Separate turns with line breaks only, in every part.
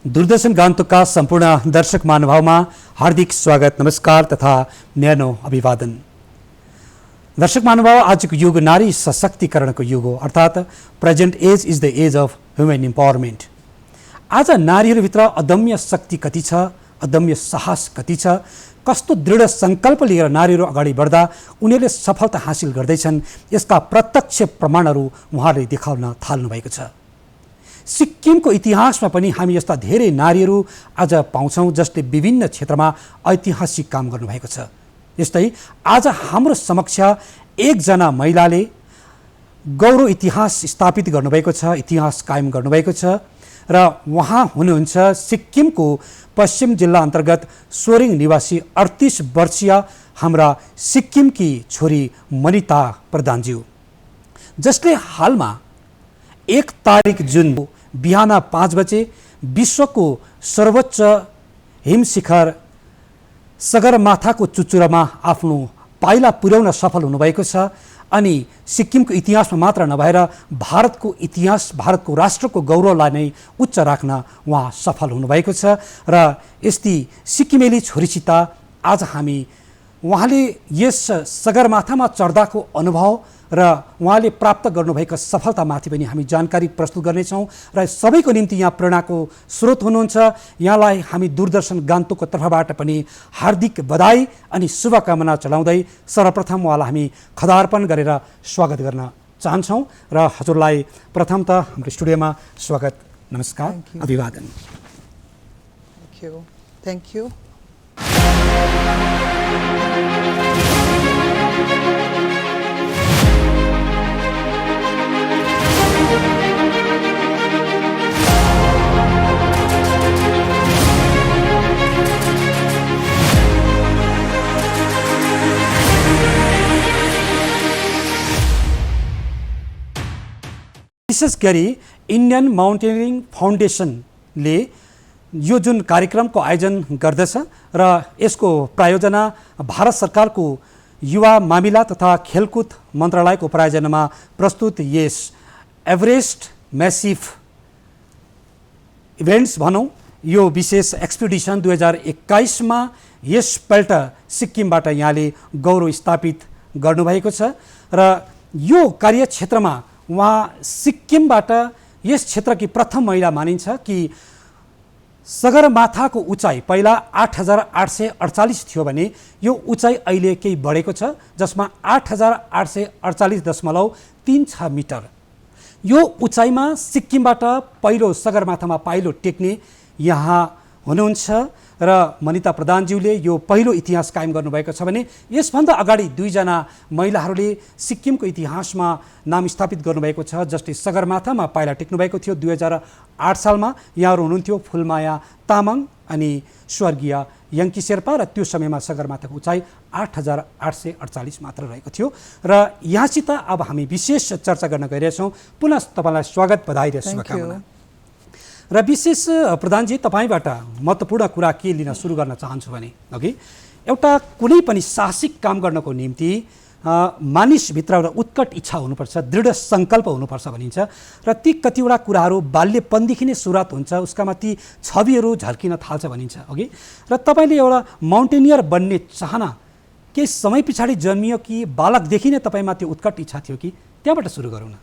दूरदर्शन गान्तोकका सम्पूर्ण दर्शक महानुभावमा हार्दिक स्वागत, नमस्कार तथा न्यानो अभिवादन। दर्शक महानुभाव, आजको युग नारी सशक्तिकरणको युग हो, अर्थात् present age is the age of human empowerment. आज नारीहरूभित्र अदम्य शक्ति कति छ, अदम्य साहस कति छ, कस्तो दृढ सङ्कल्प लिएर नारीहरू अगाडि बढ्दा उनीहरूले सफलता हासिल गर्दैछन्, यसका प्रत्यक्ष प्रमाणहरू उहाँहरूले देखाउन थाल्नु भएको छ। सिक्किमको इतिहासमा पनि हामी यस्ता धेरै नारीहरू आज पाउँछौँ जसले विभिन्न क्षेत्रमा ऐतिहासिक काम गर्नुभएको छ। यस्तै आज हाम्रो समक्ष एकजना महिलाले गौरव इतिहास स्थापित गर्नुभएको छ, इतिहास कायम गर्नुभएको छ र उहाँ हुनुहुन्छ सिक्किमको पश्चिम जिल्ला अन्तर्गत सोरेङ निवासी 38 वर्षीय हाम्रा सिक्किमकी छोरी मनिता प्रधानज्यू, जसले हालमा 1 तारिक जुन बिहान 5 बजे विश्वको सर्वोच्च हिमशिखर सगरमाथाको चुचुरामा आफ्नो पाइला पुर्याउन सफल हुनुभएको छ। अनि सिक्किमको इतिहासमा मात्र नभएर भारतको इतिहास, भारतको राष्ट्रको गौरवलाई नै उच्च राख्न उहाँ सफल हुनुभएको छ। र यस्ती सिक्किमेली छोरीसित आज हामी उहाँले यस सगरमाथामा चढ्दाको अनुभव र उहाँले प्राप्त गर्नुभएका सफलतामाथि पनि हामी जानकारी प्रस्तुत गर्नेछौँ र सबैको निम्ति यहाँ प्रेरणाको स्रोत हुनुहुन्छ। यहाँलाई हामी दूरदर्शन गान्तोकको तर्फबाट पनि हार्दिक बधाई अनि शुभकामना चढाउँदै सर्वप्रथम उहाँलाई हामी खदार्पण गरेर स्वागत गर्न चाहन्छौँ र हजुरलाई प्रथम त हाम्रो स्टुडियोमा स्वागत, नमस्कार, अभिवादन।
Thank you.
विशेष गरी इन्डियन माउन्टेनियरिङ फाउन्डेसनले यो जुन कार्यक्रमको आयोजन गर्दछ र यसको प्रायोजना भारत सरकारको युवा मामिला तथा खेलकुद मन्त्रालयको प्रायोजनामा प्रस्तुत यस एभरेस्ट म्यासिभ इभेन्ट्स भनौँ, यो विशेष एक्सपिडिसन 2021मा यसपल्ट सिक्किमबाट यहाँले गौरव स्थापित गर्नुभएको छ र यो कार्यक्षेत्रमा उहाँ सिक्किमबाट यस क्षेत्रकी प्रथम महिला मानिन्छ कि सगरमाथाको उचाइ पहिला 8848 थियो भने यो उचाइ अहिले केही बढेको छ, जसमा 8848.36 मिटर। यो उचाइमा सिक्किमबाट पहिलो सगरमाथामा पाइलो टेक्ने यहाँ हुनुहुन्छ र मनिता प्रधानज्यूले यो पहिलो इतिहास कायम गर्नुभएको छ भने यसभन्दा अगाडि 2 जना महिलाहरूले सिक्किमको इतिहासमा नाम स्थापित गर्नुभएको छ, जसले सगरमाथामा पाइला टेक्नुभएको थियो 2008 सालमा। यहाँहरू हुनुहुन्थ्यो फुलमाया तामाङ अनि स्वर्गीय यङ्की शेर्पा र त्यो समयमा सगरमाथाको उचाइ 8848 मात्र रहेको थियो। र यहाँसित अब हामी विशेष चर्चा गर्न गइरहेछौँ। पुनः तपाईँलाई स्वागत, बधाई र शुभकामना। र विशेष प्रधानजी, तपाईँबाट महत्त्वपूर्ण कुरा के लिन सुरु गर्न चाहन्छु भने अघि एउटा कुनै पनि साहसिक काम गर्नको निम्ति मानिसभित्र एउटा उत्कट इच्छा हुनुपर्छ, दृढ सङ्कल्प हुनुपर्छ भनिन्छ र ती कतिवटा कुराहरू बाल्यपनदेखि नै सुरुवात हुन्छ, उसकामा ती छविहरू झल्किन थाल्छ भनिन्छ अघि। र तपाईँले एउटा माउन्टेनियर बन्ने चाहना केही समय पछाडि जन्मियो कि बालकदेखि नै तपाईँमा त्यो उत्कट इच्छा थियो कि? त्यहाँबाट सुरु गरौँ न।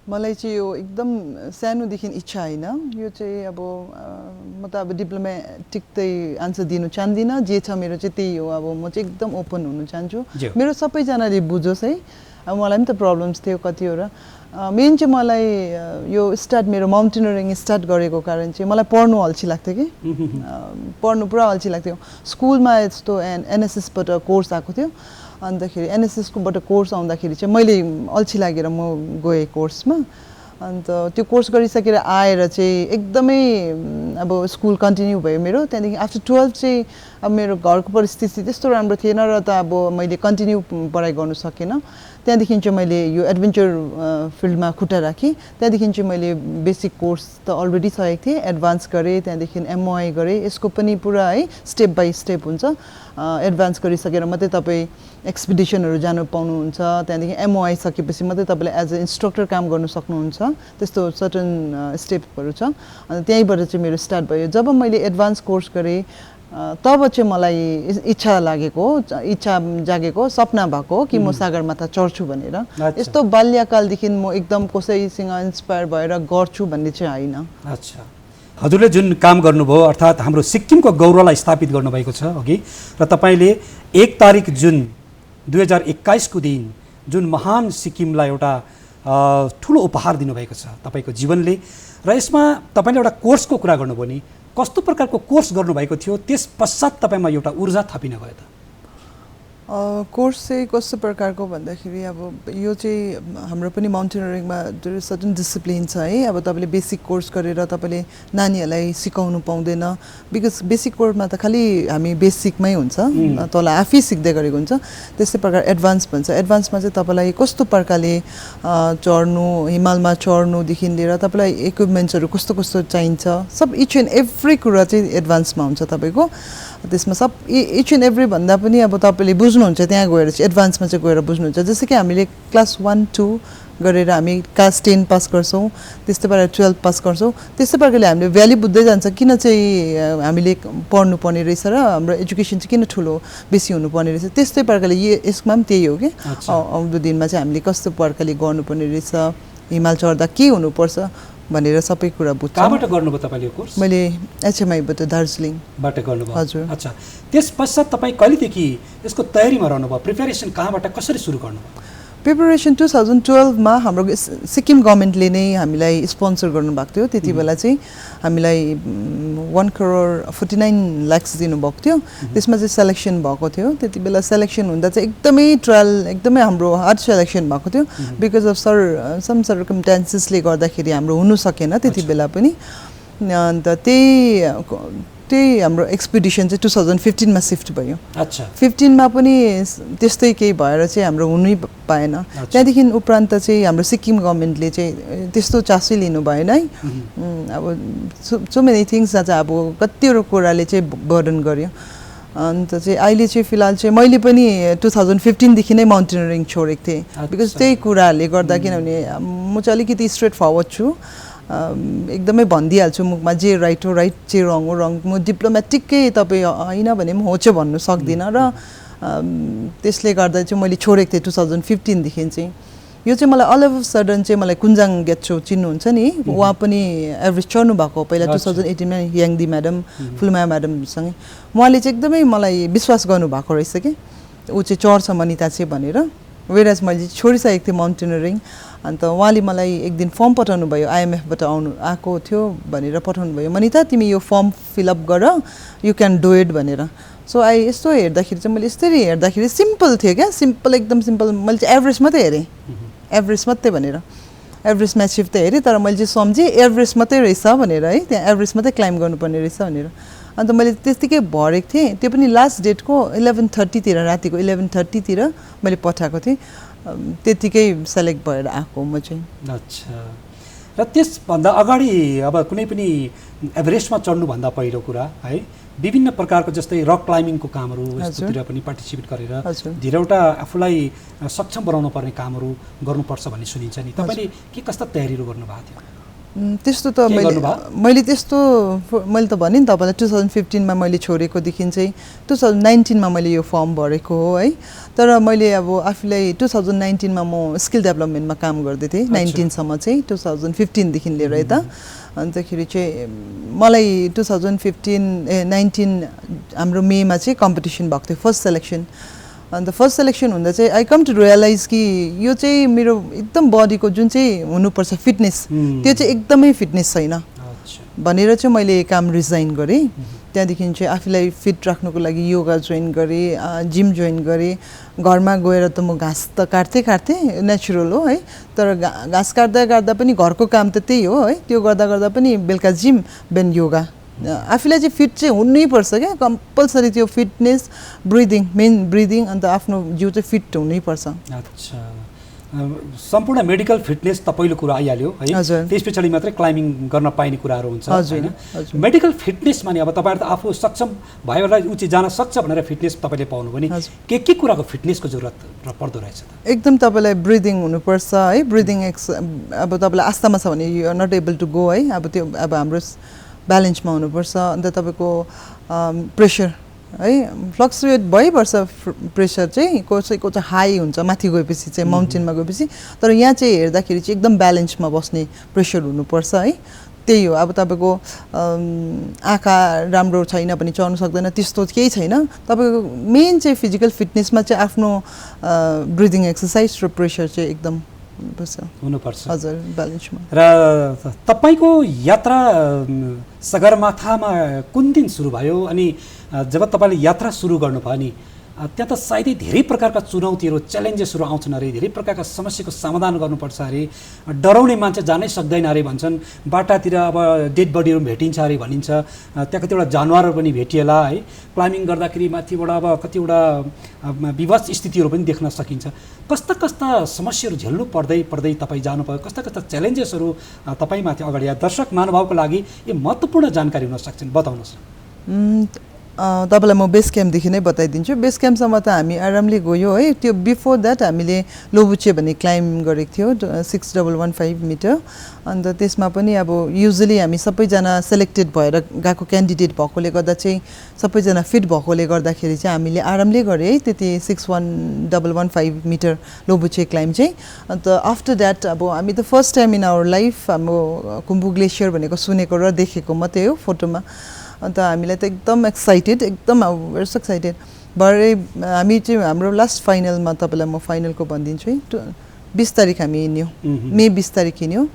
मलाई चाहिँ यो एकदम सानोदेखि इच्छा होइन, यो चाहिँ अब म त अब डिप्लोमेटिक चाहिँ आन्सर दिनु चाहदिनँ, जे छ मेरो चाहिँ त्यही हो। अब म चाहिँ एकदम ओपन हुनु चाहन्छु, मेरो सबैजनाले बुझोस् है। अब मलाई पनि त प्रब्लम्स थियो कतिवटा। मेन चाहिँ मलाई यो मेरो माउन्टेनियरिङ स्टार्ट गरेको कारण चाहिँ मलाई पढ्नु अल्छी लाग्थ्यो कि, पढ्नु पुरा अल्छी लाग्थ्यो। स्कुलमा यस्तो एनएसएसबाट कोर्स आएको थियो, अन्तखेरि एनएसएसकोबाट कोर्स आउँदाखेरि चाहिँ मैले अल्छी लागेर म गएँ कोर्समा। अन्त त्यो कोर्स गरिसकेर आएर चाहिँ एकदमै अब स्कुल कन्टिन्यू भयो मेरो। त्यहाँदेखि आफ्टर 12 चाहिँ अब मेरो घरको परिस्थिति त्यस्तो राम्रो थिएन र त अब मैले कन्टिन्यू पढाइ गर्नु सकेन। त्यहाँदेखि चाहिँ मैले यो एडभेन्चर फिल्डमा खुट्टा राखेँ। त्यहाँदेखि चाहिँ मैले बेसिक कोर्स त अलरेडी सकेको थिएँ, एडभान्स गरेँ, त्यहाँदेखि एमओआई गरेँ। यसको पनि पुरा है स्टेप बाई स्टेप हुन्छ। एडभान्स गरिसकेर मात्रै तपाईँ एक्सपिडिसनहरू जानु पाउनुहुन्छ। त्यहाँदेखि एमओआई सकेपछि मात्रै तपाईँले एज अ इन्स्ट्रक्टर काम गर्नु सक्नुहुन्छ। त्यस्तो सर्टन स्टेपहरू छ। अनि त्यहीँबाट चाहिँ मेरो स्टार्ट भयो। जब मैले एडभान्स कोर्स गरेँ तब चाहिँ मलाई इच्छा लागेको, इच्छा जागेको, सपना भएको कि म सगरमाथा चढ्छु भनेर। यस्तो बाल्यकालदेखि म एकदम कसैसँग इन्स्पायर भएर गर्छु भन्ने चाहिँ होइन।
अच्छा, हजुरले जुन काम गर्नुभयो अर्थात् हाम्रो सिक्किमको गौरवलाई स्थापित गर्नुभएको छ अघि, र तपाईँले 1 तारिक जुन 2021 को दिन जुन महान सिक्किमलाई एउटा ठुलो उपहार दिनुभएको छ तपाईँको जीवनले, र यसमा तपाईँले एउटा कोर्सको कुरा गर्नुभयो नि, कस्तो प्रकारको कोर्स गर्नुभएको थियो, त्यस पश्चात तपाईँमा एउटा ऊर्जा थपिन गयो त?
कोर्स चाहिँ कस्तो प्रकारको भन्दाखेरि अब यो चाहिँ हाम्रो पनि माउन्टेनरिङमा सर्टन डिसिप्लिन छ है। अब तपाईँले बेसिक कोर्स गरेर तपाईँले नानीहरूलाई सिकाउनु पाउँदैन, बिकज बेसिक कोर्समा त खालि हामी बेसिकमै हुन्छ, तल आफै सिक्दै गरेको हुन्छ। त्यस्तै प्रकार एडभान्स भन्छ। एडभान्समा चाहिँ तपाईँलाई कस्तो प्रकारले चढ्नु, हिमालमा चढ्नुदेखि लिएर तपाईँलाई इक्विपमेन्ट्सहरू कस्तो कस्तो चाहिन्छ, सब इच एन्ड एभ्री कुरा चाहिँ एडभान्समा हुन्छ तपाईँको। त्यसमा सब इच एन्ड एभ्री भन्दा पनि अब तपाईँले बुझ्नुहुन्छ त्यहाँ गएर चाहिँ, एडभान्समा चाहिँ गएर बुझ्नुहुन्छ। जस्तै कि हामीले क्लास 1, 2 गरेर हामी क्लास 10 पास गर्छौँ, त्यस्तै पाराले 12 पास गर्छौँ। त्यस्तै प्रकारले हामीले भ्याल्यु बुझ्दै जान्छ किन चाहिँ हामीले पढ्नुपर्ने रहेछ र हाम्रो एजुकेसन चाहिँ किन ठुलो बेसी हुनुपर्ने रहेछ। त्यस्तै प्रकारले यसमा पनि त्यही हो कि आउँदो दिनमा चाहिँ हामीले कस्तो प्रकारले गर्नुपर्ने रहेछ, हिमाल चढ्दा के हुनुपर्छ भनेर सबै कुरा बुझ्छ।
कहाँबाट गर्नुभयो तपाईँले यो कोर्स?
मैले एचएमआईबाट दार्जिलिङबाट
गर्नुभयो।
हजुर।
अच्छा, त्यस पश्चात तपाईँ कहिलेदेखि यसको तयारीमा रहनुभयो? प्रिपेरेसन कहाँबाट कसरी सुरु गर्नुभयो?
प्रिपरेसन 2012 मा हाम्रो सिक्किम गभर्मेन्टले नै हामीलाई स्पोन्सर गर्नुभएको थियो। त्यति बेला चाहिँ हामीलाई 1,49,00,000 दिनुभएको थियो। त्यसमा चाहिँ सेलेक्सन भएको थियो। त्यति बेला सेलेक्सन हुँदा चाहिँ एकदमै ट्रायल, एकदमै हाम्रो हार्ड सेलेक्सन भएको थियो। बिकज अफ सम सर्कमस्टान्सेसले गर्दाखेरि हाम्रो हुनु सकेन त्यति बेला पनि। अन्त त्यही हाम्रो एक्सपिडिसन चाहिँ 2015 मा शिफ्ट भयो।
अच्छा,
15 मा पनि त्यस्तै केही भएर चाहिँ हाम्रो हुनै पाएन। त्यहाँदेखि उपरान्त चाहिँ हाम्रो सिक्किम गभर्मेन्टले चाहिँ त्यस्तो चासै लिनु भएन है। अब सो मेनी थिङ्स चाहिँ अब कतिवटा कुराले चाहिँ बर्डन गर्यो। अन्त चाहिँ अहिले चाहिँ फिलहाल चाहिँ मैले पनि 2015 देखि नै माउन्टेनरिङ छोडेको थिएँ। बिकज त्यही कुराहरूले गर्दा, किनभने म चाहिँ अलिकति स्ट्रेट फरवर्ड छु, एकदमै भनिदिइहाल्छु मुखमा जे राइट हो राइट, जे रङ हो रङ। म डिप्लोमेटिकै तपाईँ होइन भने पनि हो चाहिँ भन्नु सक्दिनँ। र त्यसले गर्दा चाहिँ मैले छोडेको थिएँ 2015 देखि चाहिँ। यो चाहिँ मलाई अल अफ सडन चाहिँ मलाई कुन्जाङ गेच्छो चिन्नुहुन्छ नि, उहाँ पनि एभरेज चढ्नु भएको पहिला 2018 मा याङदी म्याडम, फुलमाया म्याडमसँगै। उहाँले चाहिँ एकदमै मलाई विश्वास गर्नुभएको रहेछ कि ऊ चाहिँ चढ्छ मनिता चाहिँ भनेर। वेराज मैले छोडिसकेको थिएँ माउन्टेनरिङ। अन्त उहाँले मलाई एक दिन फर्म पठाउनु भयो, आइएमएफबाट आएको थियो भनेर पठाउनु भयो, मनिता तिमी यो फर्म फिलअप गर, यु क्यान डु इट भनेर। सो यस्तो हेर्दाखेरि चाहिँ मैले यस्तरी हेर्दाखेरि सिम्पल थियो क्या, सिम्पल एकदम सिम्पल। मैले चाहिँ एभरेज मात्रै हेरेँ, एभरेज मात्रै भनेर, एभरेज म्याचिभ त हेरेँ, तर मैले चाहिँ सम्झेँ एभरेज मात्रै रहेछ भनेर है, त्यहाँ एभरेज मात्रै क्लाइम गर्नुपर्ने रहेछ भनेर। अन्त मैले त्यतिकै भरेको थिएँ। त्यो पनि लास्ट डेटको 11:30 तिर, रातिको 11:30 तिर मैले पठाएको थिएँ। त्यतिकै सेलेक्ट भएर आएको म चाहिँ।
अच्छा, र त्यसभन्दा अगाडि अब कुनै पनि एभरेस्टमा चढ्नुभन्दा पहिलो कुरा है, विभिन्न प्रकारको जस्तै रक क्लाइम्बिङको कामहरू यस्तोतिर पनि पार्टिसिपेट गरेर धेरैवटा आफूलाई सक्षम बनाउनु पर्ने कामहरू गर्नुपर्छ भन्ने सुनिन्छ नि। तपाईँले के कस्ता तयारीहरू गर्नुभएको थियो?
त्यस्तो त मैले त्यस्तो मैले त भने नि तपाईँलाई 2015 मा मैले छोडेकोदेखि चाहिँ 2019 मा मैले यो फर्म भरेको हो है। तर मैले अब आफूलाई 2019 मा म स्किल डेभलपमेन्टमा काम गर्दै थिएँ 19 सम्म चाहिँ, 2015 देखि लिएर यता। अन्तखेरि चाहिँ मलाई 2019 हाम्रो मेमा चाहिँ कम्पिटिसन भएको थियो, फर्स्ट सेलेक्सन। अन्त फर्स्ट सेलेक्सन हुँदा चाहिँ आई कम टु रियलाइज कि यो चाहिँ मेरो एकदम बडीको जुन चाहिँ हुनुपर्छ फिटनेस, त्यो चाहिँ एकदमै फिटनेस छैन भनेर चाहिँ मैले काम रिजाइन गरेँ। त्यहाँदेखि चाहिँ आफूलाई फिट राख्नुको लागि योगा जोइन गरेँ, जिम जोइन गरेँ। घरमा गएर त म घाँस त काट्थेँ, नेचुरल हो है, तर घाँस काट्दा पनि घरको काम त त्यही हो है। त्यो गर्दा पनि बेलुका जिम, बिहान योगा। आफूलाई चाहिँ फिट चाहिँ हुनैपर्छ क्या, कम्पलसरी त्यो फिटनेस, ब्रिदिङ, मेन ब्रिदिङ, अन्त आफ्नो जिउ चाहिँ फिट हुनैपर्छ।
अच्छा, सम्पूर्ण मेडिकल फिटनेस त पहिलो कुरा आइहाल्यो है,
हजुर।
त्यस पछाडि मात्रै क्लाइम्बिङ गर्न पाइने कुराहरू हुन्छ
हजुर,
हैन।
हजुर।
मेडिकल फिटनेसमा नि अब तपाईहरु त आफू सक्षम भएलाई उच्च जान सक्छ भनेर फिटनेस तपाईले पाउनु भने
हजुर।
के कुराको फिटनेसको जरुरत पर्दो रहेछ त?
एकदम तपाईलाई ब्रिदिङ हुनुपर्छ है, ब्रिदिङ अब तपाईलाई आस्थामा छ भने you are not able to go है, अब त्यो अब हाम्रो ब्यालेन्समा हुनुपर्छ। अन्त तपाईको प्रेसर है फ्लक्चुएट भइबस्छ, प्रेसर चाहिँ कसैको चाहिँ हाई हुन्छ माथि गएपछि चाहिँ माउन्टेनमा गएपछि, तर यहाँ चाहिँ हेर्दाखेरि चाहिँ एकदम ब्यालेन्समा बस्ने प्रेसर हुनुपर्छ है। त्यही हो, अब तपाईको आँखा राम्रो छैन भने चढ्नु सक्दैन त्यस्तो केही छैन। तपाईको मेन चाहिँ फिजिकल फिटनेसमा चाहिँ आफ्नो ब्रिदिङ एक्सरसाइज र प्रेसर चाहिँ एकदम
हुनुपर्छ।
हजुर, ब्यालेन्समा।
र तपाईको यात्रा सगरमाथामा कुन दिन सुरु भयो अनि जब तपाईले यात्रा सुरु गर्नुभयो नि त्यहाँ त सायदै धेरै प्रकारका चुनौतीहरू च्यालेन्जेसहरू आउँछन् अरे, धेरै प्रकारका समस्याको समाधान गर्नुपर्छ अरे, डराउने मान्छे जानै सक्दैन अरे भन्छन्, बाटातिर अब डेड बडीहरू भेटिन्छ अरे भनिन्छ, त्यहाँ कतिवटा जनावरहरू पनि भेटिएला है, क्लाइम्बिङ गर्दाखेरि माथिबाट अब कतिवटा विवश स्थितिहरू पनि देख्न सकिन्छ। कस्ता कस्ता समस्याहरू झेल्नु पर्दै तपाईँ जानुभयो, कस्ता कस्ता च्यालेन्जेसहरू तपाईँमाथि अगाडि दर्शक महानुभावको लागि यो महत्त्वपूर्ण जानकारी हुन सक्छन्, बताउनुहोस् न।
तपाईलाई म बेस क्याम्पदेखि नै बताइदिन्छु। बेस क्याम्पसम्म त हामी आरामले गयो है। त्यो बिफोर द्याट हामीले लोबुचे भन्ने क्लाइम्ब गरेको थियो 6115 मिटर। अन्त त्यसमा पनि अब युजुअली हामी सबैजना सेलेक्टेड भएर गएको क्यान्डिडेट भएकोले गर्दा चाहिँ सबैजना फिट भएकोले गर्दाखेरि चाहिँ हामीले आरामले गरे है त्यति 6115 मिटर लोबुचे क्लाइम्ब चाहिँ। अन्त आफ्टर द्याट अब हामी त first time in our life हाम्रो कुम्बु ग्लेसियर भनेको सुनेको र देखेको मात्रै हो फोटोमा। अन्त हामीलाई त एकदम एक्साइटेड, एकदम वेयर सो एक्साइटेड भरे हामी चाहिँ हाम्रो लास्ट फाइनलमा तपाईँलाई म फाइनलको भनिदिन्छु है। 20 तारिक हामी हिँड्यौँ, मे 20 तारिक हिँड्यौँ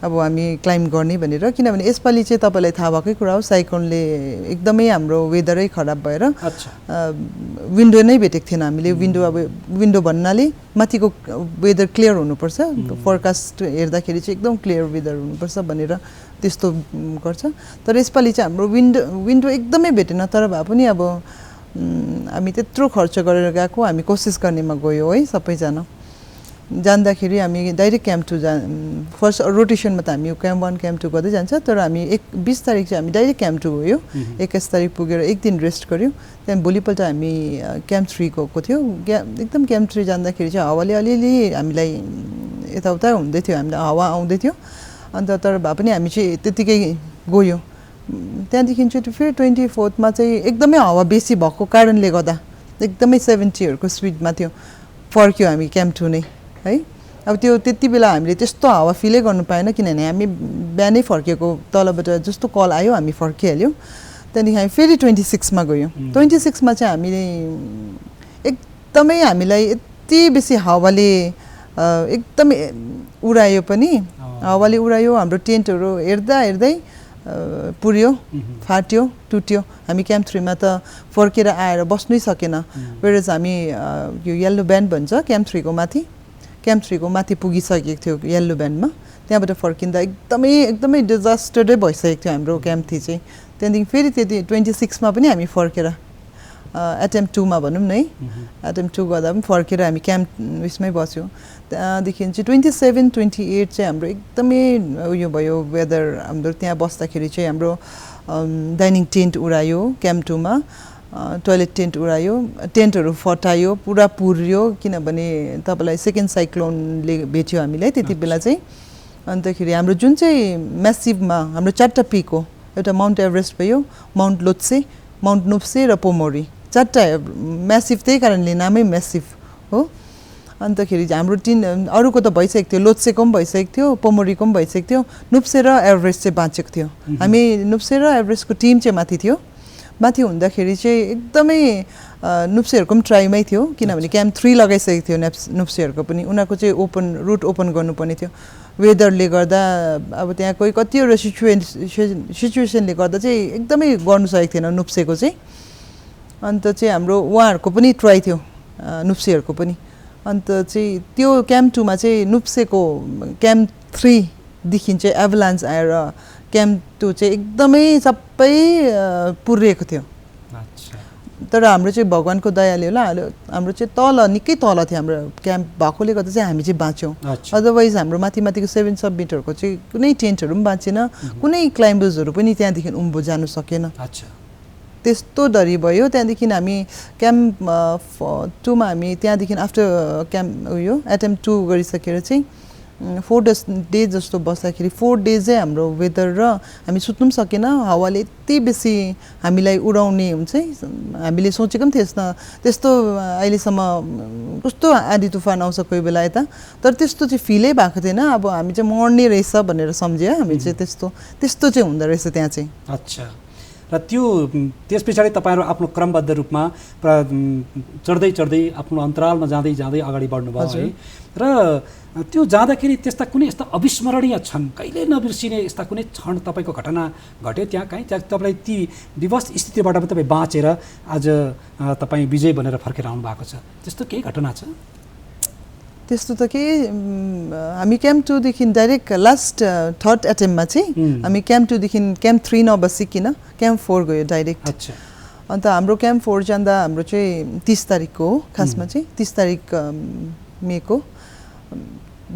अब हामी क्लाइम्ब गर्ने भनेर। किनभने यसपालि चाहिँ तपाईँलाई थाहा भएकै कुरा हो, साइक्लोनले एकदमै हाम्रो वेदरै खराब भएर विन्डो नै भेटेको थिएन हामीले। विन्डो भन्नाले माथिको वेदर क्लियर हुनुपर्छ, फोरकास्ट हेर्दाखेरि चाहिँ एकदम क्लियर वेदर हुनुपर्छ भनेर त्यस्तो गर्छ। तर यसपालि चाहिँ हाम्रो विन्डो एकदमै भेटेन, तर भए पनि अब हामी त्यत्रो खर्च गरेर गएको, हामी कोसिस गर्नेमा गयो है सबैजना। जाँदाखेरि हामी डाइरेक्ट क्याम्प 2 फर्स्ट रोटेसनमा त हामी क्याम्प 1 क्याम्प 2 गर्दै जान्छ, तर हामी 20 तारिक चाहिँ हामी डाइरेक्ट क्याम्प 2 गयो। 21 तारिक पुगेर एक दिन रेस्ट गऱ्यो, त्यहाँदेखि भोलिपल्ट हामी क्याम्प 3 गएको थियो। एकदम क्याम्प 3 जाँदाखेरि चाहिँ हावाले अलिअलि हामीलाई यताउता हुँदै थियो, हामीलाई हावा आउँदै थियो। अन्त तर भए पनि हामी चाहिँ त्यतिकै गयो। त्यहाँदेखि चाहिँ फेरि 24मा चाहिँ एकदमै हावा बेसी भएको कारणले गर्दा एकदमै 70हरूको स्पिडमा थियो, फर्क्यो हामी क्याम्प 2 नै है। अब त्यो त्यति बेला हामीले त्यस्तो हावा फिलै गर्नु पाएन, किनभने हामी बिहानै फर्केको, तलबाट जस्तो कल आयो हामी फर्किहाल्यौँ। त्यहाँदेखि हामी फेरि 26मा गयौँ। 26मा चाहिँ हामीले एकदमै हामीलाई यति बेसी हावाले एकदमै उडायो पनि, हावाले उडायो। हाम्रो टेन्टहरू हेर्दै पुर्यो, फाट्यो, टुट्यो। हामी क्याम्प 3मा त फर्केर आएर बस्नै सकेन। वेरज हामी यो येल्लो ब्यान्ड भन्छ क्याम्प 3 को माथि पुगिसकेको थियो येल्लो ब्यान्डमा। त्यहाँबाट फर्किँदा एकदमै डिजास्टरै भइसकेको थियो हाम्रो क्याम्प 3 चाहिँ। त्यहाँदेखि फेरि त्यति 26मा पनि हामी फर्केर एटेम्प 2 मा भनौँ न है, एटेम्प 2 गर्दा पनि फर्केर हामी क्याम्प उयसमै बस्यौँ। त्यहाँदेखि चाहिँ 27, 28 चाहिँ हाम्रो एकदमै उयो भयो वेदर। हाम्रो त्यहाँ बस्दाखेरि चाहिँ हाम्रो डाइनिङ टेन्ट उडायो क्याम्प 2 मा, टोयलेट टेन्ट उडायो, टेन्टहरू फटायो, पुरा पुर्यो, किनभने तपाईँलाई सेकेन्ड साइक्लोनले भेट्यो हामीलाई त्यति बेला चाहिँ। अन्तखेरि हाम्रो जुन चाहिँ म्यासिभमा हाम्रो 4टा पिक हो, एउटा माउन्ट एभरेस्ट भयो, माउन्ट लोत्से, माउन्ट नुप्से र पोमोरी, 4टा म्यासिभ, त्यही कारणले नामै म्यासिभ हो। अन्तखेरि हाम्रो अरूको त भइसकेको थियो, लोत्सेको पनि भइसकेको थियो, पोमोरीको पनि भइसकेको थियो, नुप्से र एभरेस्ट चाहिँ बाँचेको थियो। हामी नुप्से र एभरेस्टको टिम चाहिँ माथि थियो। माथि हुँदाखेरि चाहिँ एकदमै नुप्सेहरूको पनि ट्राईमै थियो, किनभने क्याम्प 3 लगाइसकेको थियो नुप्सेहरूको पनि। उनीहरूको चाहिँ रुट ओपन गर्नुपर्ने थियो। वेदरले गर्दा अब त्यहाँ कोही कतिवटा सिचुएसनले गर्दा चाहिँ एकदमै गर्नु सकेको थिएन नुप्सेको चाहिँ। अन्त चाहिँ हाम्रो उहाँहरूको पनि ट्राई थियो, नुप्सेहरूको पनि। अन्त चाहिँ त्यो क्याम्प 2 मा चाहिँ नुप्सेको क्याम्प 3 देखि चाहिँ एभलान्स आएर क्याम्प 2 चाहिँ एकदमै सबै पुरिएको थियो। तर हाम्रो चाहिँ भगवानको दयाले होला हाम्रो चाहिँ तल निकै तल थियो हाम्रो क्याम्प भएकोले गर्दा चाहिँ हामी चाहिँ बाँच्यौँ अदरवाइज हाम्रो माथिको 7 सबमिटरको चाहिँ कुनै टेन्टहरू पनि बाँचेन कुनै क्लाइम्बर्सहरू पनि त्यहाँदेखि उँभो जानु सकेन त्यस्तो डरी भयो त्यहाँदेखि हामी क्याम्प 2 मा हामी त्यहाँदेखि आफ्टर क्याम्प उयो एटेम्प 2 गरिसकेर चाहिँ 4 डेज जस्तो बस्दाखेरि 4 डेज चाहिँ हाम्रो वेदर र हामी सुत्नु पनि सकेन हावाले यति बेसी हामीलाई उडाउने हुन्छ हामीले सोचेको पनि थिएन त्यस्तो अहिलेसम्म कस्तो आँधी तुफान आउँछ कोही बेला यता तर त्यस्तो चाहिँ फिलै भएको थिएन अब हामी चाहिँ मर्ने रहेछ भनेर सम्झ्यो हामी चाहिँ त्यस्तो चाहिँ हुँदो रहेछ त्यहाँ चाहिँ
अच्छा र त्यस पछाडि तपाईहरु आफ्नो क्रमबद्ध रूपमा चढ्दै चढ्दै आफ्नो अन्तरालमा जाँदै जाँदै अगाडि बढ्नु भयो है र त्यो जाँदाखेरि त्यस्ता कुनै यस्ता अविस्मरणीय क्षण कहिले नबिर्सिने यस्ता कुनै क्षण तपाईको घटना घट्यो त्यहाँ कहीँ तपाईलाई ती विवश स्थितिबाट पनि तपाई बाँचेर आज तपाई विजय बनेर फर्केर आउनु भएको छ त्यस्तो केही घटना छ
त्यस्तो त के हामी क्याम्प 2 देखि डाइरेक्ट लास्ट थर्ड एटेम्पमा चाहिँ हामी क्याम्प 2 देखि क्याम्प 3 नबसिकिन क्याम्प 4 गयो डाइरेक्ट
अच्छा
अन्त हाम्रो क्याम्प 4 जाँदा हाम्रो चाहिँ 30 तारिखको हो खासमा चाहिँ 30 तारिख मेको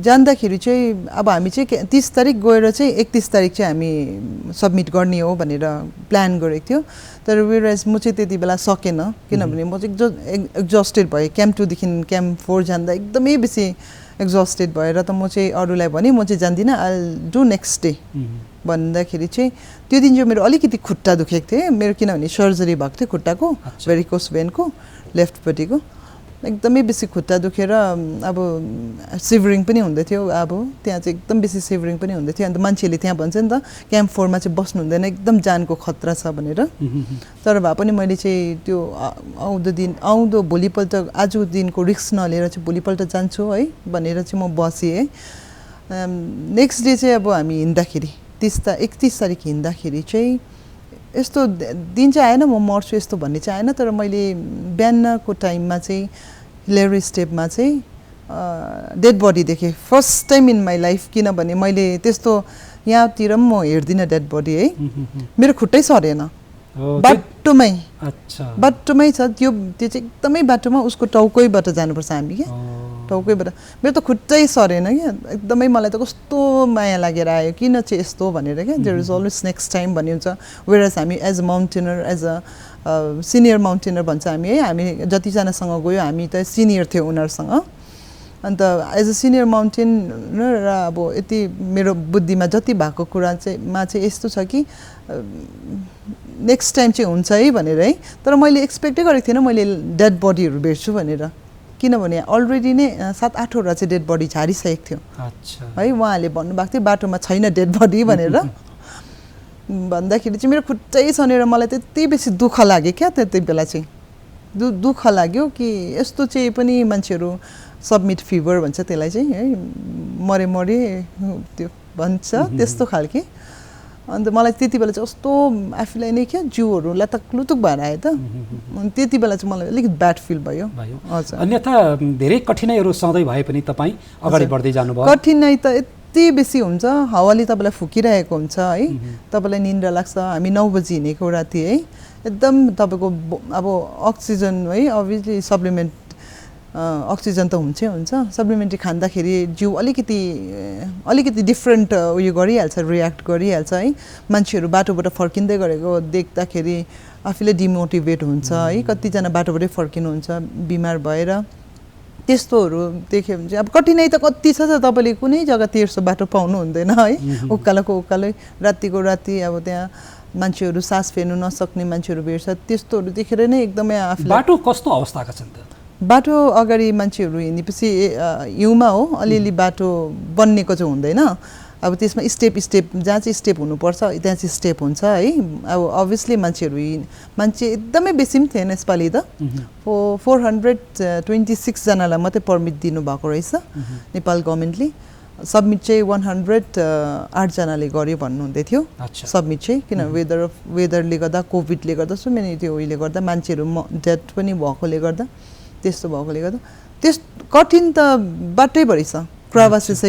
जाँदाखेरि चाहिँ अब हामी चाहिँ 30 तारिख गएर चाहिँ 31 तारिख चाहिँ हामी सबमिट गर्ने हो भनेर प्लान गरेको थियो तर वेयरएज म चाहिँ त्यति बेला सकेन किनभने म चाहिँ एक्जस्टेड भएँ क्याम्प 2 देखि क्याम्प 4 जाँदा एकदमै बेसी एक्जस्टेड भएर त म चाहिँ अरूलाई भने म चाहिँ जान्दिनँ आई डु नेक्स्ट डे भन्दाखेरि चाहिँ त्यो दिन चाहिँ मेरो अलिकति खुट्टा दुखेको थियो मेरो किनभने सर्जरी भएको थियो खुट्टाको भेरिकोस भेनको लेफ्टपट्टिको एकदमै बेसी खुट्टा दुखेर अब सिभरिङ पनि हुँदै थियो अब त्यहाँ चाहिँ एकदम बेसी सिभरिङ पनि हुँदै थियो अन्त मान्छेले त्यहाँ भन्छ नि त क्याम्प 4 मा चाहिँ बस्नु हुँदैन एकदम जानको खतरा छ भनेर तर भए पनि मैले चाहिँ त्यो आउँदो भोलिपल्ट आजको दिनको रिस्क नलिएर चाहिँ भोलिपल्ट जान्छु है भनेर चाहिँ म बसेँ है नेक्स्ट डे चाहिँ अब हामी हिँड्दाखेरि 31 तारिख हिँड्दाखेरि चाहिँ यस्तो दिन चाहिँ आएन म मर्छु यस्तो भन्ने चाहिँ आएन तर मैले बिहानको टाइममा चाहिँ हिलेरी स्टेपमा चाहिँ डेड बडी देखेँ first time in my life किनभने मैले त्यस्तो यहाँतिर पनि म हेर्दिनँ डेड बडी है मेरो खुट्टै सरेन बाटोमै बाटोमै छ त्यो चाहिँ एकदमै बाटोमा उसको टाउकैबाट जानुपर्छ हामी क्या टाउकैबाट मेरो त खुट्टै सरेन क्या एकदमै मलाई त कस्तो माया लागेर आयो किन चाहिँ यस्तो भनेर क्या there is always next time भन्ने हुन्छ वेयरएज हामी as a mountaineer as a senior mountaineer भन्छ हामी है हामी जतिजनासँग गयो हामी त सिनियर थियो उनीहरूसँग अन्त एज अ सिनियर माउन्टेनर र अब यति मेरो बुद्धिमा जति भएको कुरा चाहिँ यस्तो छ कि नेक्स्ट टाइम चाहिँ हुन्छ है भनेर है तर मैले एक्सपेक्टै गरेको थिएन मैले डेड बडीहरू भेट्छु भनेर किनभने अलरेडी नै 7-8 वटा चाहिँ डेड बडी झारिसकेको थियो है उहाँहरूले भन्नुभएको थियो बाटोमा छैन डेड बडी भनेर भन्दाखेरि चाहिँ मेरो खुट्टै सनेर मलाई त्यति बेसी दुःख लाग्यो क्या त्यति बेला चाहिँ दुःख लाग्यो कि यस्तो चाहिँ पनि मान्छेहरू सबमिट फिभर भन्छ त्यसलाई चाहिँ है मरे त्यो भन्छ त्यस्तो खालके अन्त मलाई त्यति बेला चाहिँ कस्तो आफूलाई नै क्या जिउहरू लतकलुतुक भएर आयो त त्यति बेला चाहिँ मलाई अलिक ब्याड फिल भयो
हजुर अन्यथा धेरै कठिनाइहरू सधैँ भए पनि तपाईँ अगाडि बढ्दै जानुभयो
कठिनाइ त यति बेसी हुन्छ हावाले तपाईँलाई फुकिरहेको हुन्छ है तपाईँलाई निन्द्रा लाग्छ हामी 9 बजी हिँडेको राति है एकदम तपाईँको अब अक्सिजन है अभियसली सप्लिमेन्ट अक्सिजन त हुन्छ सप्लिमेन्ट्री खाँदाखेरि जिउ अलिकति डिफ्रेन्ट उयो गरिहाल्छ रियाक्ट गरिहाल्छ है मान्छेहरू बाटोबाट फर्किँदै गरेको देख्दाखेरि आफूले डिमोटिभेट हुन्छ है कतिजना बाटोबाटै फर्किनुहुन्छ बिमार भएर त्यस्तोहरू देख्यो भने चाहिँ अब कठिनाइ त कति छ तपाईँले कुनै जग्गा तेर्सो बाटो पाउनु हुँदैन है उकालै रातिको राति अब त्यहाँ मान्छेहरू सास फेर्नु नसक्ने मान्छेहरू भेट्छ त्यस्तोहरू देखेर नै एकदमै आफूलाई
बाटो कस्तो अवस्थाका छन् त
बाटो अगाडि मान्छेहरू हिँडेपछि हिउँमा हो अलिअलि बाटो बन्नेको चाहिँ हुँदैन अब त्यसमा स्टेप जहाँ चाहिँ स्टेप हुनुपर्छ त्यहाँ चाहिँ स्टेप हुन्छ है अब अभियसली मान्छे एकदमै बेसी पनि थिएन यसपालि त 426 जनालाई मात्रै पर्मिट दिनुभएको रहेछ नेपाल गभर्मेन्टले सबमिट चाहिँ 108 जनाले गर्यो भन्नुहुँदै थियो सबमिट चाहिँ किन वेदरले गर्दा कोभिडले गर्दा सो मेनी त्यो उहिले गर्दा मान्छेहरू डेथ पनि भएकोले गर्दा त्यस्तो भएकोले गर्दा कठिन त बाटैभरि छ क्राभासिस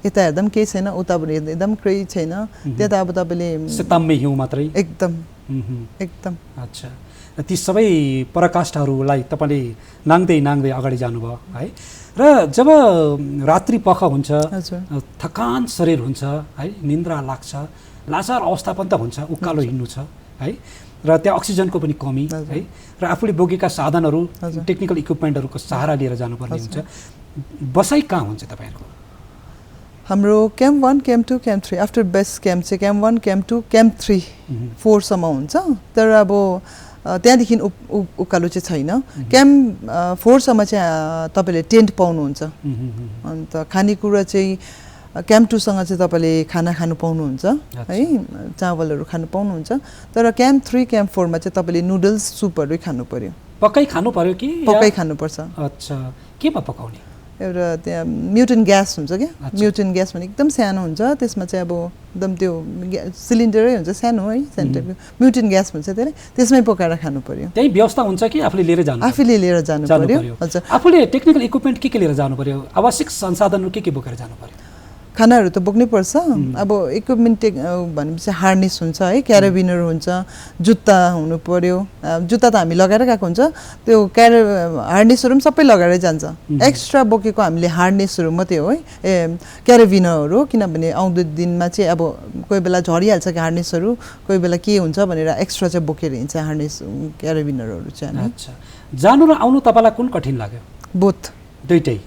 यता हेर्दा पनि केही छैन उताबाट हेर्दा पनि केही छैन त्यता अब तपाईँले
सेताम्मे हिउँ मात्रै
एकदम
अच्छा र ती सबै पराकाष्ठाहरूलाई तपाईँले नाङ्दै नाङ्दै अगाडि जानुभयो है। र जब रात्रि पख हुन्छ, थकान शरीर हुन्छ है, निन्द्रा लाग्छ, लाचार अवस्था पनि त हुन्छ, उकालो हिँड्नु छ है, र त्यहाँ अक्सिजनको पनि कमी है, र आफूले बोकेका साधनहरू टेक्निकल इक्विपमेन्टहरूको सहारा लिएर जानुपर्ने हुन्छ। बसाइ कहाँ हुन्छ तपाईँहरूको?
हाम्रो camp 1, camp 2, camp 3, after base camp चाहिँ क्याम्प 1, क्याम्प 2, क्याम्प 3, 4 सम्म हुन्छ। तर अब त्यहाँदेखि उकालो चाहिँ छैन। क्याम्प 4 सम्म चाहिँ तपाईँले टेन्ट पाउनुहुन्छ। अन्त खानेकुरा चाहिँ क्याम्प 2 सँग चाहिँ तपाईँले खाना खानु पाउनुहुन्छ है, चावलहरू खानु पाउनुहुन्छ। तर क्याम्प 3, क्याम्प 4 मा चाहिँ तपाईँले नुडल्स, सुपहरू खानु पर्यो।
पक्कै खानु पर्यो कि?
पक्कै खानुपर्छ।
अच्छा, केमा पकाउने?
एउटा त्यहाँ म्युटेन ग्यास हुन्छ क्या, म्युटेन ग्यास भने एकदम सानो हुन्छ, त्यसमा चाहिँ अब एकदम त्यो सिलिन्डरै हुन्छ सानो है, सेन्टरको म्युटेन ग्यास भन्छ त्यसलाई, त्यसमै पकाएर खानु पर्यो।
त्यही व्यवस्था हुन्छ कि आफूले लिएर जानु?
आफूले लिएर जानु पर्यो। हजुर,
आफूले टेक्निकल इक्विपमेन्ट के लिएर जानु पर्यो? आवश्यक संसाधनहरू के बोकेर जानु पर्यो?
खानाहरू त बोक्नै पर्छ। अब इक्विपमेन्ट भनेपछि हार्नेस हुन्छ है, क्याराबिनर हुन्छ, जुत्ता हुनु पर्यो। जुत्ता त हामी लगाएर गएको हुन्छ, त्यो हार्नेसहरू पनि सबै लगाएरै जान्छ। एक्स्ट्रा बोकेको हामीले हार्नेसहरू मात्रै हो है, क्याराबिनरहरू, किनभने आउँदो दिनमा चाहिँ अब कोही बेला झरिहाल्छ कि हार्नेसहरू, कोही बेला के हुन्छ भनेर एक्स्ट्रा चाहिँ बोकेर हिँड्छ हार्नेस, क्याराबिनरहरू चाहिँ।
अच्छा, जानु र आउनु तपाईँलाई कुन कठिन लाग्यो?
बोथ, दुइटै।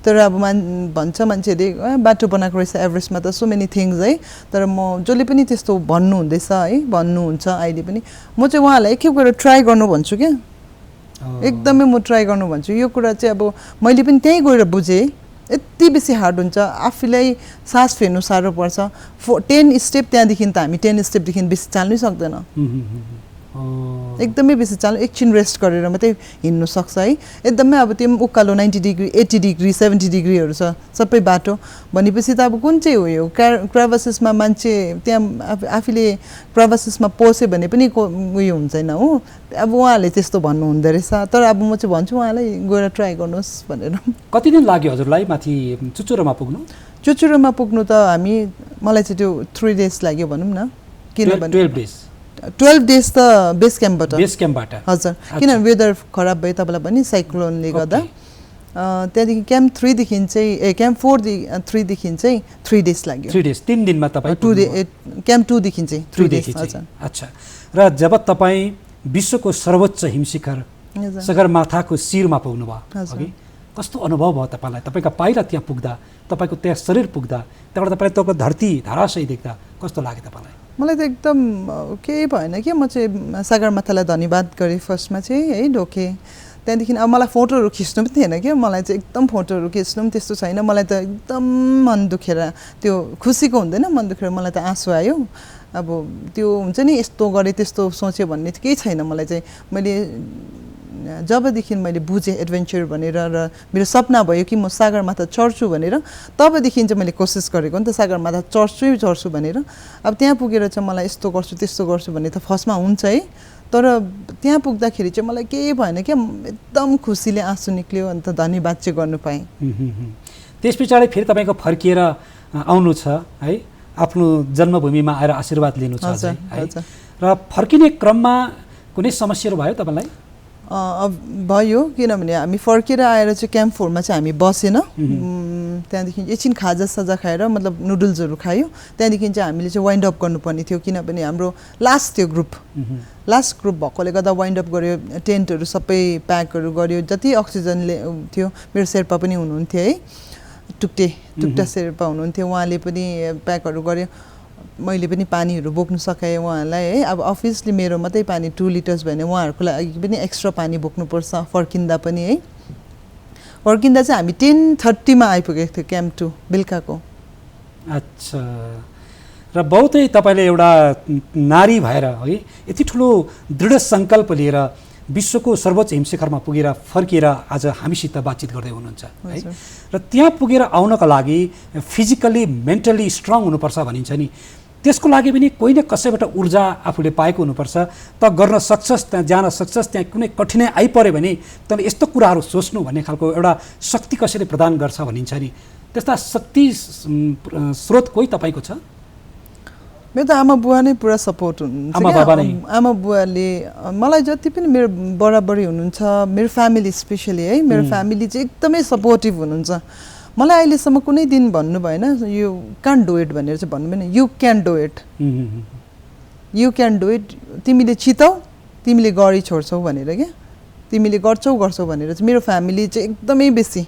तर अब भन्छ मान्छेहरूले बाटो बनाएको रहेछ एभरेस्टमा त सो मेनी थिङ्स है। तर म जसले पनि त्यस्तो भन्नुहुँदैछ है, भन्नुहुन्छ अहिले पनि, म चाहिँ उहाँलाई एकखेप गएर ट्राई गर्नु भन्छु क्या, एकदमै म ट्राई गर्नु भन्छु। यो कुरा चाहिँ अब मैले पनि त्यहीँ गएर बुझेँ, यति बेसी हार्ड हुन्छ, आफूलाई सास फेर्नु साह्रो पर्छ। 10 स्टेप, त्यहाँदेखि त हामी 10 स्टेपदेखि बेसी चाल्नै सक्दैन, एकदमै बेसी चाल्नु, एकछिन रेस्ट गरेर मात्रै हिँड्नु सक्छ है। एकदमै अब त्यो उकालो 90 डिग्री, 80 डिग्री, 70 डिग्रीहरू छ सबै बाटो भनेपछि त अब कुन चाहिँ हो यो क्राभासिसमा मान्छे त्यहाँ आफूले क्राभासिसमा पस्यो भने पनि उयो हुँदैन हो। अब उहाँहरूले त्यस्तो भन्नुहुँदो रहेछ, तर अब म चाहिँ भन्छु उहाँलाई गएर ट्राई गर्नुहोस् भनेर।
कति दिन लाग्यो हजुरलाई माथि चुचुरोमा पुग्नु?
चुचुरोमा पुग्नु त मलाई चाहिँ त्यो 3 डेज लाग्यो भनौँ न, किनभने 12 डेज त बेस क्याम्पबाट। हजुर, किनभने वेदर खराब भयो तपाईँलाई पनि साइक्लोनले गर्दा। त्यहाँदेखि क्याम्प 3 देखि चाहिँ क्याम्प 4 देखि चाहिँ 3 डेज लाग्यो।
3 डेज, 3 दिनमा तपाईँ?
क्याम्प 2 देखि चाहिँ 3 डेज। हजुर।
अच्छा, र जब तपाईँ विश्वको सर्वोच्च हिमशिखर सगरमाथाको शिरमा पुग्नुभयो अघि, कस्तो अनुभव भयो तपाईँलाई? तपाईँका पाइला त्यहाँ पुग्दा, तपाईँको त्यहाँ शरीर पुग्दा, त्यहाँबाट तपाईँलाई तपाईँको धरती धराशयी देख्दा कस्तो लाग्यो तपाईँलाई?
मलाई त एकदम केही भएन कि, म चाहिँ सगरमाथालाई धन्यवाद गरेँ फर्स्टमा चाहिँ है, ढोकेँ। त्यहाँदेखि अब मलाई फोटोहरू खिच्नु पनि थिएन क्या, मलाई चाहिँ एकदम फोटोहरू खिच्नु पनि त्यस्तो छैन। मलाई त एकदम मन दुखेर, त्यो खुसीको हुँदैन, मन दुखेर मलाई त आँसु आयो। अब त्यो हुन्छ नि, यस्तो गरेँ त्यस्तो सोचेँ भन्ने केही छैन। मलाई चाहिँ मैले जबदेखि मैले बुझेँ एडभेन्चर भनेर र मेरो सपना भयो कि म सगरमाथा चढ्छु भनेर, तबदेखि चाहिँ मैले कोसिस गरेको नि त सगरमाथा चढ्छु भनेर। अब त्यहाँ पुगेर चाहिँ मलाई यस्तो गर्छु त्यस्तो गर्छु भन्ने त फर्स्टमा हुन्छ है, तर त्यहाँ पुग्दाखेरि चाहिँ मलाई केही भएन क्या, एकदम खुसीले आँसु निक्ल्यो। अन्त धन्यवाद चाहिँ गर्नु पाएँ।
त्यस पछाडि फेरि तपाईँको फर्किएर आउनु छ है, आफ्नो जन्मभूमिमा आएर आशीर्वाद लिनु छ है, र फर्किने क्रममा कुनै समस्याहरू भयो तपाईँलाई?
भयो, किनभने हामी फर्केर आएर चाहिँ क्याम्प 4 मा चाहिँ हामी बसेन। त्यहाँदेखि एकछिन खाजासाजा खाएर, मतलब नुडल्सहरू खायो। त्यहाँदेखि चाहिँ हामीले चाहिँ वाइन्ड अप गर्नुपर्ने थियो, किनभने हाम्रो लास्ट थियो लास्ट ग्रुप भएकोले गर्दा वाइन्ड अप गऱ्यो। टेन्टहरू सबै प्याकहरू गऱ्यो, जति अक्सिजनले थियो। मेरो शेर्पा पनि हुनुहुन्थ्यो है, टुक्टा शेर्पा हुनुहुन्थ्यो, उहाँले पनि प्याकहरू गऱ्यो। मैले पनि पानीहरू बोक्नु सकाएँ उहाँलाई है। अब अफिसली मेरो मात्रै पानी 2 लिटर्स भने उहाँहरूको लागि पनि एक्स्ट्रा पानी बोक्नुपर्छ फर्किँदा पनि है। फर्किँदा चाहिँ हामी 10:30 मा आइपुगेको थियो क्याम्प 2 बेलुकाको।
अच्छा, र बहुतै तपाईँले एउटा नारी भएर है यति ठुलो दृढ सङ्कल्प लिएर विश्वको सर्वोच्च हिमशिखरमा पुगेर फर्किएर आज हामीसित बातचित गर्दै हुनुहुन्छ है। र त्यहाँ पुगेर आउनको लागि फिजिकल्ली मेन्टली स्ट्रङ हुनुपर्छ भनिन्छ नि, त्यसको लागि पनि कोही न कसैबाट ऊर्जा आफूले पाएको हुनुपर्छ। त गर्न सक्छस्, त्यहाँ जान सक्छस्, त्यहाँ कुनै कठिनाइ आइपऱ्यो भने तँले यस्तो कुराहरू सोच्नु भन्ने खालको एउटा शक्ति कसैले प्रदान गर्छ भनिन्छ नि, त्यस्ता शक्ति स्रोत कोही तपाईँको छ?
मेरो त आमा बुवा नै पुरा सपोर्ट हुनुहुन्छ
आमा बाबा नै
आमा बुवाले मलाई जति पनि मेरो बराबरी हुनुहुन्छ मेरो फ्यामिली स्पेशली है मेरो फ्यामिली चाहिँ एकदमै सपोर्टिभ हुनुहुन्छ मलाई अहिलेसम्म कुनै दिन भन्नु भएन यु क्यान डु इट भनेर चाहिँ भन्नु भएन you can do it you can do it तिमीले छितौ तिमीले गरी छोड्छौ भनेर क्या तिमीले गर्छौ भनेर चाहिँ मेरो फ्यामिली चाहिँ एकदमै बेसी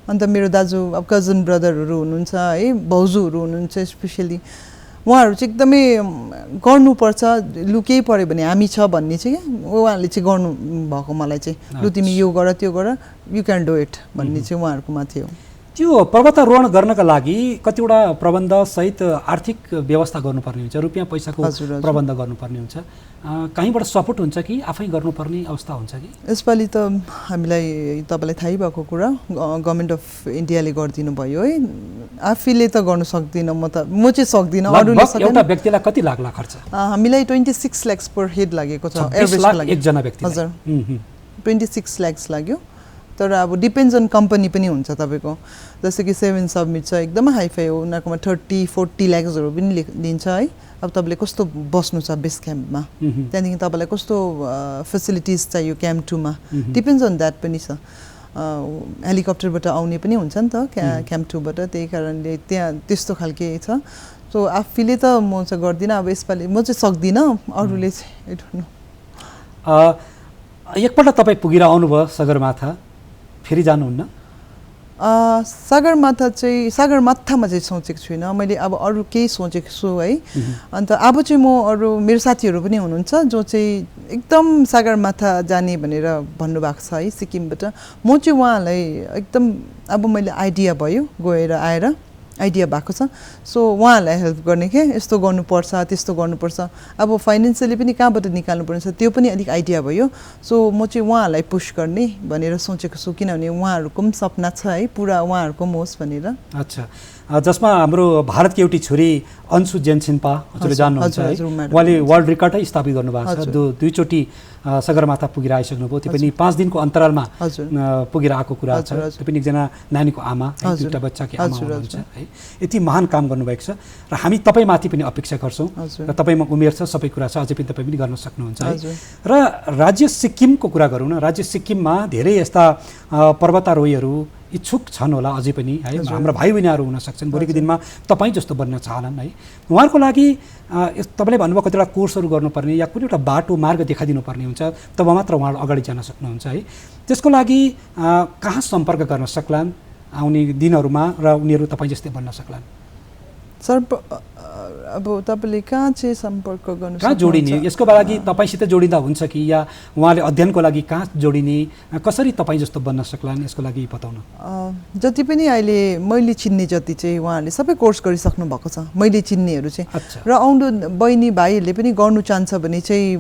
अन्त मेरो दाजु अब कजन ब्रदरहरू हुनुहुन्छ है भाउजूहरू हुनुहुन्छ स्पेसली उहाँहरू चाहिँ एकदमै गर्नुपर्छ लु केही पऱ्यो भने हामी छ भन्ने चाहिँ उहाँहरूले चाहिँ गर्नु भएको मलाई चाहिँ लु तिमी यो गर त्यो गर यु क्यान डु इट भन्ने चाहिँ उहाँहरूकोमा थियो
त्यो पर्वतारोहण गर्नका लागि कतिवटा प्रबन्ध सहित आर्थिक व्यवस्था गर्नुपर्ने हुन्छ रुपियाँ पैसाको प्रबन्ध गर्नुपर्ने हुन्छ कहीँबाट सपोर्ट हुन्छ कि आफै गर्नुपर्ने अवस्था हुन्छ कि
यसपालि त हामीलाई तपाईँलाई थाहै भएको कुरा गभर्मेन्ट अफ इन्डियाले गरिदिनु भयो है आफैले त गर्न सक्दिनँ म चाहिँ सक्दिनँ अरूले
एउटा व्यक्तिलाई कति लाग्ला खर्च
हामीलाई 26 लाख पर हेड लागेको छ एभरेजको लागि
एकजना व्यक्ति
हजुर 26 लाख लाग्यो तर अब डिपेन्ड्स अन कम्पनी पनि हुन्छ तपाईँको जस्तो कि 7 सब्मिट छ एकदमै हाइफाई हो उनीहरूकोमा 30-40 लाख्सहरू पनि लिन्छ है अब तपाईँले कस्तो बस्नु छ बेस क्याम्पमा त्यहाँदेखि तपाईँलाई कस्तो फेसिलिटिज चाहियो क्याम्प 2 मा डिपेन्ड्स अन द्याट पनि छ हेलिकप्टरबाट आउने पनि हुन्छ नि त क्याम्प 2 बाट त्यही कारणले त्यहाँ त्यस्तो खालके छ सो आफैले त म चाहिँ गर्दिनँ अब यसपालि म चाहिँ सक्दिनँ अरूले चाहिँ
एकपल्ट तपाईँ पुगेर आउनुभयो सगरमाथा फेरि जानुहुन्न
सगरमाथामा चाहिँ सोचेको छुइनँ मैले अब अरू केही सोचेको छु है अन्त अब चाहिँ म अरू मेरो साथीहरू पनि हुनुहुन्छ जो चाहिँ एकदम सगरमाथा जाने भनेर भन्नुभएको छ है सिक्किमबाट म चाहिँ उहाँलाई एकदम अब मैले आइडिया भयो गएर आएर आइडिया भएको छ सो उहाँहरूलाई हेल्प गर्ने के यस्तो गर्नुपर्छ त्यस्तो गर्नुपर्छ अब फाइनेन्सियली पनि कहाँबाट निकाल्नुपर्छ त्यो पनि अलिक आइडिया भयो सो म चाहिँ उहाँहरूलाई पुस गर्ने भनेर सोचेको छु किनभने उहाँहरूको पनि सपना छ है पुरा उहाँहरूको पनि होस् भनेर
अच्छा जसमा हाम्रो भारतकी एउटी छोरी अन्सु जेन्सिन्पा हजुरले जान्नुहुन्छ है उहाँले वर्ल्ड रेकर्डै स्थापित गर्नुभएको छ दुईचोटि सगरमाथा पुगेर आइसक्नुभयो त्यो पनि 5 दिनको अन्तरालमा पुगेर आएको कुरा छ त्यो पनि एकजना नानीको आमा दुईटा बच्चाकी आमा हुनुहुन्छ है यति महान काम गर्नुभएको छ र हामी तपाईँमाथि पनि अपेक्षा गर्छौँ र तपाईँमा उमेर छ सबै कुरा छ अझै पनि तपाईँ पनि गर्न सक्नुहुन्छ है र राज्य सिक्किमको कुरा गरौँ न राज्य सिक्किममा धेरै यस्ता पर्वतारोहीहरू इच्छुक छन् होला अझै पनि है हाम्रा भाइ बहिनीहरू हुन सक्छन् भोलिको दिनमा तपाईँ जस्तो बन्न चाहलान् है उहाँहरूको लागि तपाईँले भन्नुभयो कतिवटा कोर्सहरू गर्नुपर्ने या कुनै एउटा बाटो मार्ग देखाइदिनु पर्ने हुन्छ तब मात्र उहाँहरू अगाडि जान सक्नुहुन्छ है त्यसको लागि कहाँ सम्पर्क गर्न सक्लान् आउने दिनहरूमा र उनीहरू तपाईँ जस्तै बन्न सक्लान्
सर अब तपाईँले कहाँ चाहिँ सम्पर्क गर्नु
कहाँ जोडिने यसको लागि तपाईँसित जोडिँदा हुन्छ कि या उहाँले अध्ययनको लागि कहाँ जोडिने कसरी तपाईँ जस्तो बन्न सक्लान् यसको लागि बताउनु
जति पनि अहिले मैले चिन्ने जति चाहिँ उहाँहरूले सबै कोर्स गरिसक्नु भएको छ मैले चिन्नेहरू चाहिँ र आउँदो बहिनी भाइहरूले पनि गर्नु चाहन्छ भने चाहिँ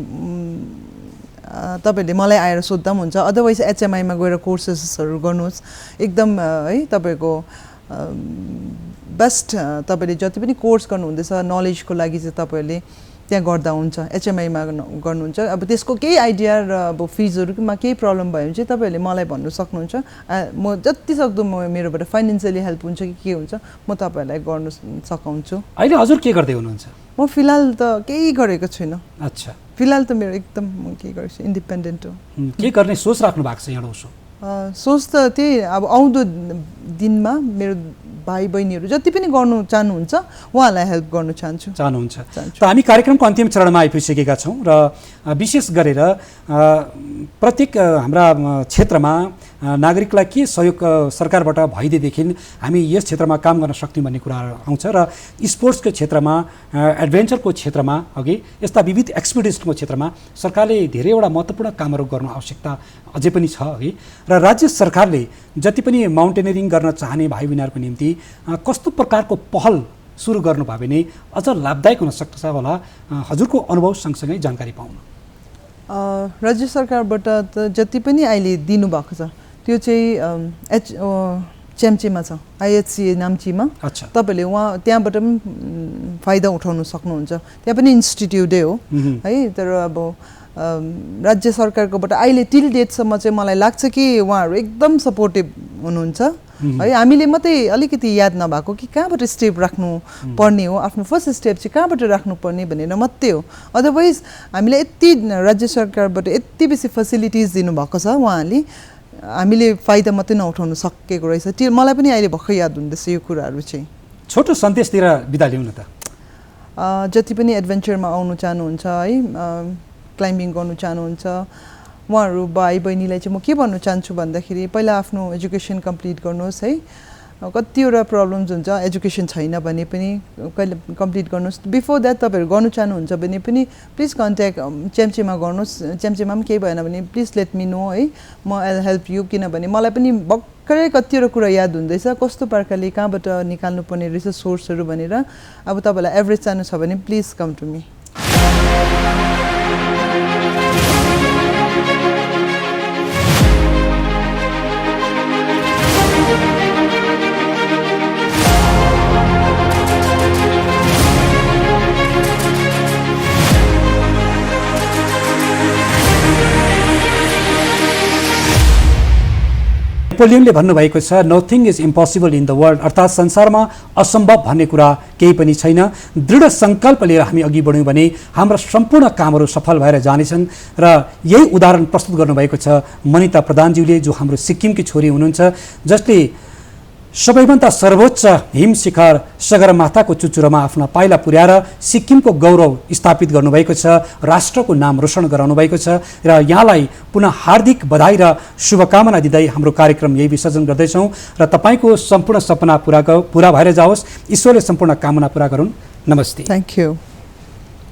तपाईँहरूले मलाई आएर सोध्दा पनि हुन्छ अदरवाइज एचएमआईमा गएर कोर्सेसहरू गर्नुहोस् एकदम है तपाईँको बेस्ट तपाईँले जति पनि कोर्स गर्नुहुँदैछ नलेजको लागि चाहिँ तपाईँहरूले त्यहाँ गर्दा हुन्छ एचएमआईमा गर्नुहुन्छ अब त्यसको केही आइडिया र अब फिजहरूमा केही प्रब्लम भयो भने चाहिँ तपाईँहरूले मलाई भन्नु सक्नुहुन्छ म जति सक्दो म मेरोबाट फाइनेन्सियली हेल्प हुन्छ कि के हुन्छ म तपाईँहरूलाई गर्नु सघाउँछु
अहिले हजुर के गर्दै हुनुहुन्छ
म फिलहाल त केही गरेको छुइनँ
अच्छा
फिलहाल त मेरो एकदम म के गर्छु इन्डिपेन्डेन्ट हो
के गर्ने सोच राख्नु भएको छ यहाँ उसो
सोच त त्यही अब आउँदो दिनमा मेरो भाइ बहिनीहरू जति पनि गर्नु चाहनुहुन्छ उहाँलाई हेल्प गर्न चाहनुहुन्छ
त हामी कार्यक्रमको अन्तिम चरणमा आइपुगिसकेका छौँ र विशेष गरेर प्रत्येक हाम्रा क्षेत्रमा नागरिकलाई के सहयोग सरकारबाट भइदिएदेखि हामी यस क्षेत्रमा काम गर्न सक्छौँ भन्ने कुरा आउँछ र स्पोर्ट्सको क्षेत्रमा एडभेन्चरको क्षेत्रमा अघि यस्ता विविध एक्सपिडिसनको क्षेत्रमा सरकारले धेरैवटा महत्त्वपूर्ण कामहरू गर्नु आवश्यकता अझै पनि छ है र राज्य सरकारले जति पनि माउन्टेनियरिङ गर्न चाहने भाइ बहिनीहरूको निम्ति कस्तो प्रकारको पहल सुरु गर्नुभयो भने अझ लाभदायक हुन सक्छ होला हजुरको अनुभव सँगसँगै जानकारी पाउनु
राज्य सरकारबाट त जति पनि अहिले दिनुभएको छ त्यो चाहिँ चेम्चीमा छ आइएचसी नाम्चीमा तपाईँहरूले उहाँ त्यहाँबाट पनि फाइदा उठाउन सक्नुहुन्छ त्यहाँ पनि इन्स्टिट्युटै हो है तर अब राज्य सरकारकोबाट अहिले टिल डेटसम्म चाहिँ मलाई लाग्छ कि उहाँहरू एकदम सपोर्टिभ हुनुहुन्छ है हामीले मात्रै अलिकति याद नभएको कि कहाँबाट स्टेप राख्नु पर्ने हो आफ्नो फर्स्ट स्टेप चाहिँ कहाँबाट राख्नुपर्ने भनेर मात्रै हो अदरवाइज हामीलाई यति राज्य सरकारबाट यति बेसी फेसिलिटिज दिनुभएको छ उहाँले हामीले फाइदा मात्रै नउठाउन सकेको रहेछ त्यो मलाई पनि अहिले भर्खर याद हुँदैछ यो कुराहरू चाहिँ
छोटो सन्देश दिएर बिदा लिउँ न त
जति पनि एडभेन्चरमा आउनु चाहनुहुन्छ है क्लाइम्बिङ गर्नु चाहनुहुन्छ उहाँहरू भाइ बहिनीलाई चाहिँ म के भन्नु चाहन्छु भन्दाखेरि पहिला आफ्नो एजुकेसन कम्प्लिट गर्नुहोस् है कतिवटा प्रब्लम्स हुन्छ एजुकेसन छैन भने पनि कहिले कम्प्लिट गर्नुहोस् बिफोर द्याट तपाईँहरू गर्नु चाहनुहुन्छ भने पनि प्लिज कन्ट्याक्ट च्याम्चेमा गर्नुहोस् च्याम्चेमा पनि केही भएन भने प्लिज लेट मी नो है म आई हेल्प यु किनभने मलाई पनि भर्खरै कतिवटा कुरा याद हुँदैछ कस्तो प्रकारले कहाँबाट निकाल्नुपर्ने रहेछ सोर्सहरू भनेर अब तपाईँलाई एभरेज चाहनु छ भने प्लिज कम टु मी
नेपोलियनले भन्नुभएको छ nothing is impossible in the world अर्थात् संसारमा असम्भव भन्ने कुरा केही पनि छैन दृढ सङ्कल्प लिएर हामी अघि बढ्यौँ भने हाम्रा सम्पूर्ण कामहरू सफल भएर जानेछन् र यही उदाहरण प्रस्तुत गर्नुभएको छ मनिता प्रधानज्यूले जो हाम्रो सिक्किमकी छोरी हुनुहुन्छ जसले सबैभन्दा सर्वोच्च हिम शिखर सगरमाथाको चुचुरोमा आफ्ना पाइला पुर्याएर सिक्किमको गौरव स्थापित गर्नुभएको छ राष्ट्रको नाम रोशन गराउनु भएको छ र यहाँलाई पुनः हार्दिक बधाई र शुभकामना दिँदै हाम्रो कार्यक्रम यही विसर्जन गर्दैछौँ र तपाईँको सम्पूर्ण सपना पुरा भएर जाओस् ईश्वरले सम्पूर्ण कामना पुरा गरून् नमस्ते
थ्याङ्क यू